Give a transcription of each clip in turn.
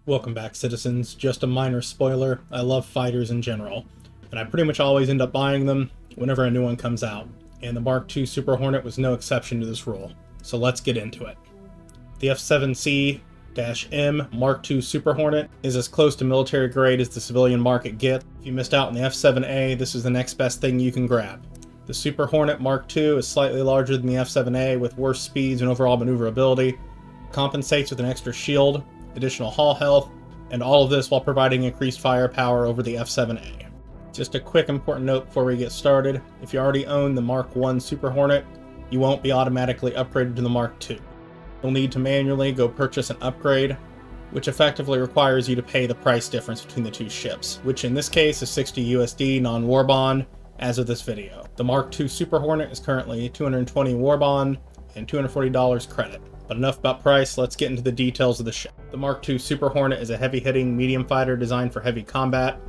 Welcome back, citizens. Just a minor spoiler, I love fighters in general, and I pretty much always end up buying them whenever a new one comes out, and the Mark II Super Hornet was no exception to this rule. So let's get into it. The F7C-M Mark II Super Hornet is as close to military grade as the civilian market gets. If you missed out on the F7A, this is the next best thing you can grab. The Super Hornet Mark II is slightly larger than the F7A with worse speeds and overall maneuverability, compensates with an extra shield, additional hull health, and all of this while providing increased firepower over the F7A. Just a quick important note before we get started, if you already own the Mark I Super Hornet, you won't be automatically upgraded to the Mark II. You'll need to manually go purchase an upgrade, which effectively requires you to pay the price difference between the two ships, which in this case is 60 USD non-war bond as of this video. The Mark II Super Hornet is currently 220 war bond and $240 credit. But enough about price, let's get into the details of the ship. The Mark II Super Hornet is a heavy-hitting medium fighter designed for heavy combat.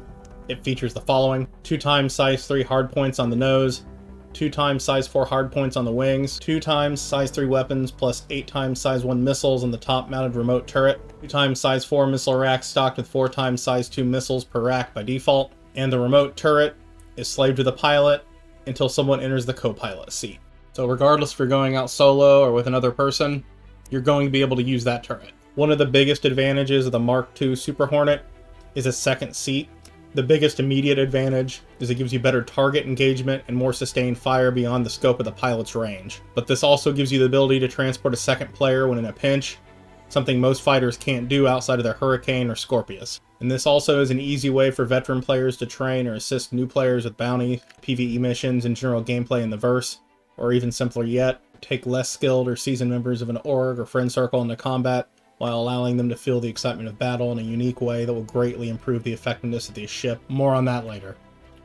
It features the following: 2x size 3 hardpoints on the nose, 2x size 4 hardpoints on the wings, 2x size 3 weapons plus 8x size 1 missiles on the top-mounted remote turret, 2x size 4 missile racks stocked with 4x size 2 missiles per rack by default, and the remote turret is slave to the pilot until someone enters the co-pilot seat. So regardless if you're going out solo or with another person, you're going to be able to use that turret. One of the biggest advantages of the Mark II Super Hornet is a second seat. The biggest immediate advantage is it gives you better target engagement and more sustained fire beyond the scope of the pilot's range. But this also gives you the ability to transport a second player when in a pinch, something most fighters can't do outside of their Hurricane or Scorpius. And this also is an easy way for veteran players to train or assist new players with bounty, PvE missions, and general gameplay in the verse, or even simpler yet, take less skilled or seasoned members of an org or friend circle into combat while allowing them to feel the excitement of battle in a unique way that will greatly improve the effectiveness of the ship. More on that later.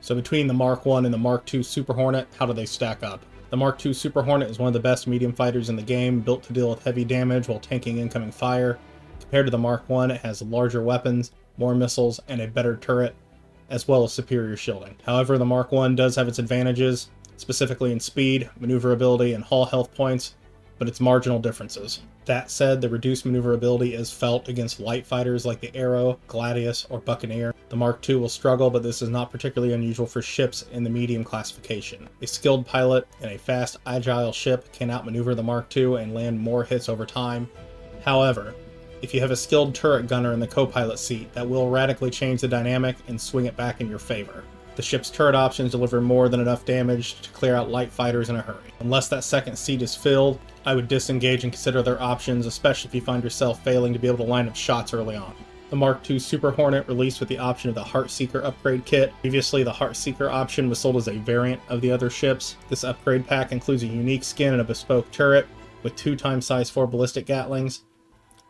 So between the Mark I and the Mark II Super Hornet, how do they stack up? The Mark II Super Hornet is one of the best medium fighters in the game, built to deal with heavy damage while tanking incoming fire. Compared to the Mark I, it has larger weapons, more missiles, and a better turret, as well as superior shielding. However, the Mark I does have its advantages, specifically in speed, maneuverability, and hull health points, but it's marginal differences. That said, the reduced maneuverability is felt against light fighters like the Arrow, Gladius, or Buccaneer. The Mark II will struggle, but this is not particularly unusual for ships in the medium classification. A skilled pilot in a fast, agile ship can outmaneuver the Mark II and land more hits over time. However, if you have a skilled turret gunner in the co-pilot seat, that will radically change the dynamic and swing it back in your favor. The ship's turret options deliver more than enough damage to clear out light fighters in a hurry. Unless that second seat is filled, I would disengage and consider other options, especially if you find yourself failing to be able to line up shots early on. The Mark II Super Hornet released with the option of the Heartseeker upgrade kit. Previously, the Heartseeker option was sold as a variant of the other ships. This upgrade pack includes a unique skin and a bespoke turret with 2x size 4 ballistic gatlings.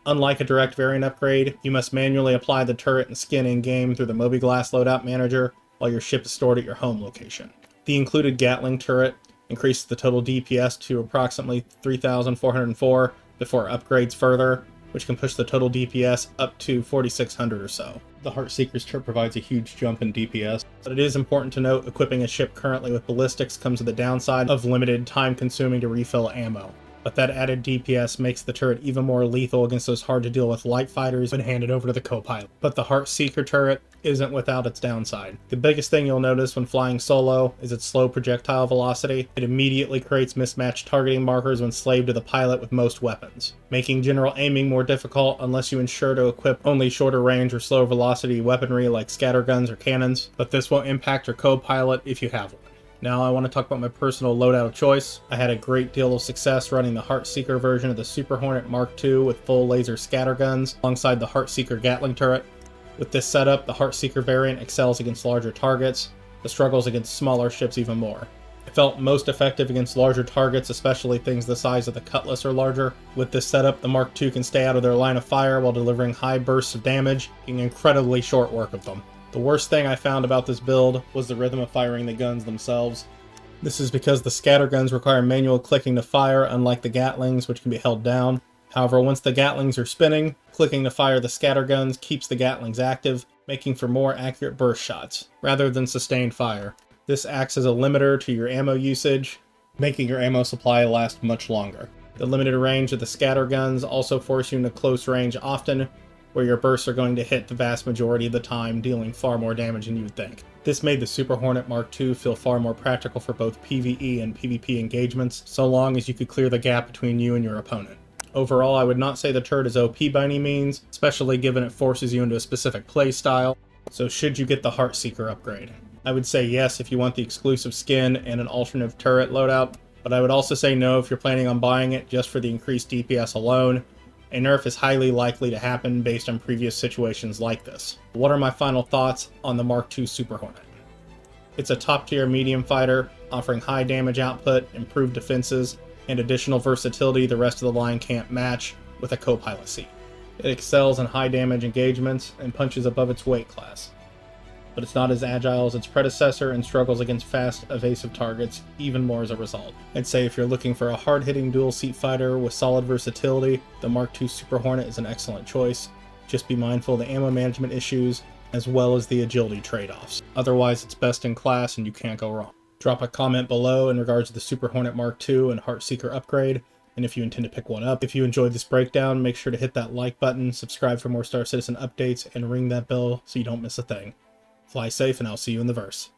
Unlike a direct variant upgrade, you must manually apply the turret and skin in-game through the Mobi-Glass loadout manager, while your ship is stored at your home location. The included Gatling turret increases the total DPS to approximately 3,404 before upgrades further, which can push the total DPS up to 4,600 or so. The Heartseeker's turret provides a huge jump in DPS, but it is important to note equipping a ship currently with ballistics comes with the downside of limited time consuming to refill ammo. But that added DPS makes the turret even more lethal against those hard to deal with light fighters when handed over to the co-pilot. But the Heartseeker turret isn't without its downside. The biggest thing you'll notice when flying solo is its slow projectile velocity. It immediately creates mismatched targeting markers when slave to the pilot with most weapons, making general aiming more difficult unless you ensure to equip only shorter range or slow velocity weaponry like scatterguns or cannons, but this won't impact your co-pilot if you have one. Now I want to talk about my personal loadout of choice. I had a great deal of success running the Heartseeker version of the Super Hornet Mark II with full laser scatterguns alongside the Heartseeker Gatling turret. With this setup, the Heartseeker variant excels against larger targets, but struggles against smaller ships even more. It felt most effective against larger targets, especially things the size of the Cutlass or larger. With this setup, the Mark II can stay out of their line of fire while delivering high bursts of damage, making incredibly short work of them. The worst thing I found about this build was the rhythm of firing the guns themselves. This is because the scatterguns require manual clicking to fire, unlike the Gatlings, which can be held down. However, once the Gatlings are spinning, clicking to fire the scatterguns keeps the Gatlings active, making for more accurate burst shots, rather than sustained fire. This acts as a limiter to your ammo usage, making your ammo supply last much longer. The limited range of the scatterguns also force you into close range often, where your bursts are going to hit the vast majority of the time, dealing far more damage than you would think. This made the Super Hornet Mark II feel far more practical for both PvE and PvP engagements, so long as you could clear the gap between you and your opponent. Overall, I would not say the turret is OP by any means, especially given it forces you into a specific playstyle, so should you get the Heartseeker upgrade? I would say yes if you want the exclusive skin and an alternative turret loadout, but I would also say no if you're planning on buying it just for the increased DPS alone. A nerf is highly likely to happen based on previous situations like this. What are my final thoughts on the Mark II Super Hornet? It's a top-tier medium fighter, offering high damage output, improved defenses, and additional versatility the rest of the line can't match with a co-pilot seat. It excels in high damage engagements and punches above its weight class, but it's not as agile as its predecessor and struggles against fast, evasive targets even more as a result. I'd say if you're looking for a hard-hitting dual-seat fighter with solid versatility, the Mark II Super Hornet is an excellent choice. Just be mindful of the ammo management issues, as well as the agility trade-offs. Otherwise, it's best in class and you can't go wrong. Drop a comment below in regards to the Super Hornet Mark II and Heartseeker upgrade, and if you intend to pick one up. If you enjoyed this breakdown, make sure to hit that like button, subscribe for more Star Citizen updates, and ring that bell so you don't miss a thing. Fly safe, and I'll see you in the verse.